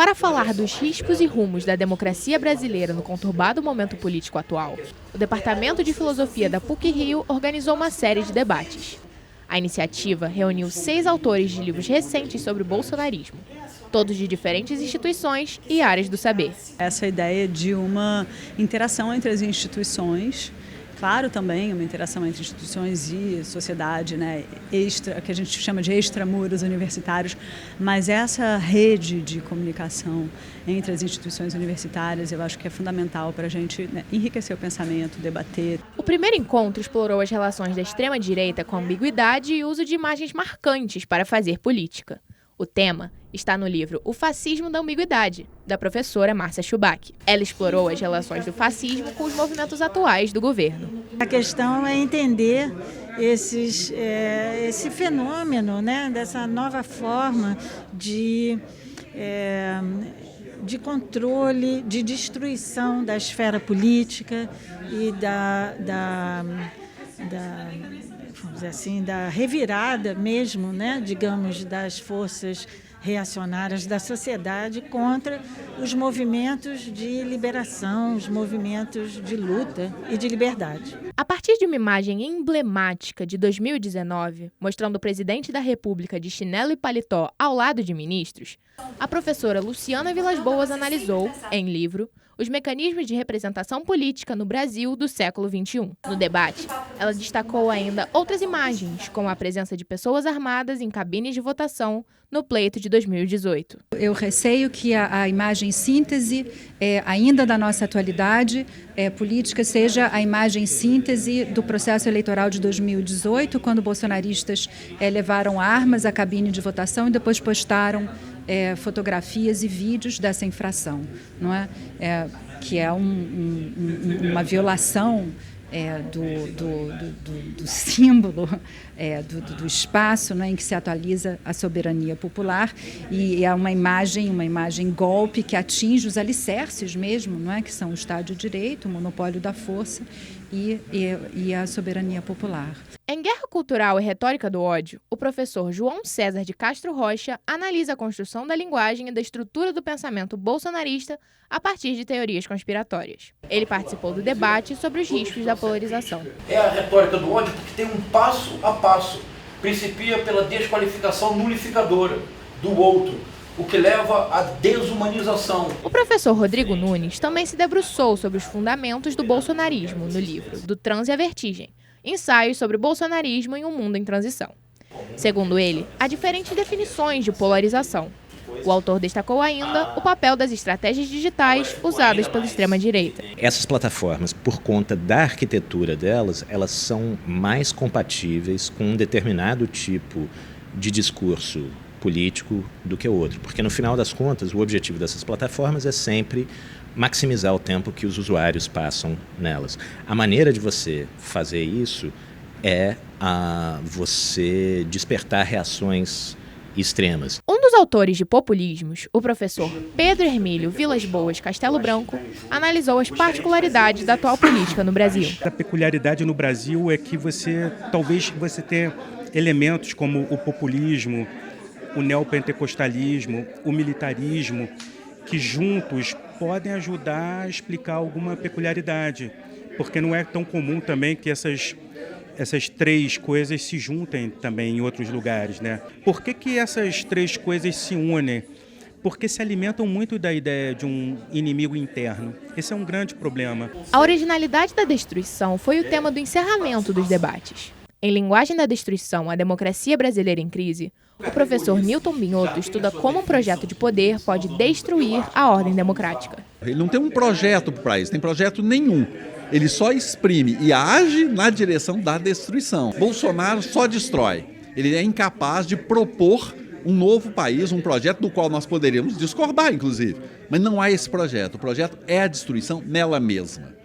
Para falar dos riscos e rumos da democracia brasileira no conturbado momento político atual, o Departamento de Filosofia da PUC-Rio organizou uma série de debates. A iniciativa reuniu 6 autores de livros recentes sobre o bolsonarismo, todos de diferentes instituições e áreas do saber. Essa ideia de uma interação entre as instituições, claro, também uma interação entre instituições e sociedade, né, que a gente chama de extramuros universitários, mas essa rede de comunicação entre as instituições universitárias eu acho que é fundamental para a gente, né, enriquecer o pensamento, debater. O primeiro encontro explorou as relações da extrema-direita com ambiguidade e uso de imagens marcantes para fazer política. O tema está no livro O Fascismo da Ambiguidade, da professora Márcia Schubach. Ela explorou as relações do fascismo com os movimentos atuais do governo. A questão é entender esse fenômeno, né, dessa nova forma de controle, de destruição da esfera política e vamos dizer assim, da revirada mesmo, né, digamos, das forças reacionárias da sociedade contra os movimentos de liberação, os movimentos de luta e de liberdade. A partir de uma imagem emblemática de 2019, mostrando o presidente da República de chinelo e paletó ao lado de ministros, a professora Luciana Vilas Boas analisou, em livro, os mecanismos de representação política no Brasil do século XXI. No debate, ela destacou ainda outras imagens, como a presença de pessoas armadas em cabines de votação no pleito de 2018. Eu receio que a imagem síntese, ainda da nossa atualidade política, seja a imagem síntese do processo eleitoral de 2018, quando bolsonaristas levaram armas à cabine de votação e depois postaram fotografias e vídeos dessa infração, não é? Que é uma violação do símbolo, do espaço, né, em que se atualiza a soberania popular, e é uma imagem golpe que atinge os alicerces mesmo, não é, que são o Estado de Direito, o monopólio da força e a soberania popular. Em Guerra Cultural e Retórica do Ódio, o professor João César de Castro Rocha analisa a construção da linguagem e da estrutura do pensamento bolsonarista a partir de teorias conspiratórias. Ele participou do debate sobre os riscos da polarização. É a retórica do ódio porque tem um passo a passo. Principia pela desqualificação nulificadora do outro, o que leva à desumanização. O professor Rodrigo Nunes também se debruçou sobre os fundamentos do bolsonarismo no livro Do Transe à Vertigem, ensaios sobre o bolsonarismo em um mundo em transição. Segundo ele, há diferentes definições de polarização. O autor destacou ainda o papel das estratégias digitais usadas pela extrema-direita. Essas plataformas, por conta da arquitetura delas, elas são mais compatíveis com um determinado tipo de discurso político do que outro. Porque, no final das contas, o objetivo dessas plataformas é sempre maximizar o tempo que os usuários passam nelas. A maneira de você fazer isso é você despertar reações extremas. Um dos autores de populismos, o professor Pedro Hermílio Vilas Boas Castelo Branco, analisou as particularidades da atual política no Brasil. A peculiaridade no Brasil é que talvez você tenha elementos como o populismo, o neopentecostalismo, o militarismo, que juntos podem ajudar a explicar alguma peculiaridade, porque não é tão comum também que essas três coisas se juntem também em outros lugares, né? Por que essas três coisas se unem? Porque se alimentam muito da ideia de um inimigo interno. Esse é um grande problema. A originalidade da destruição foi o tema do encerramento dos debates. Em Linguagem da Destruição, a democracia brasileira em crise, o professor Newton Binotto estuda como um projeto de poder pode destruir a ordem democrática. Ele não tem um projeto para isso, tem projeto nenhum. Ele só exprime e age na direção da destruição. Bolsonaro só destrói. Ele é incapaz de propor um novo país, um projeto do qual nós poderíamos discordar, inclusive. Mas não há esse projeto. O projeto é a destruição nela mesma.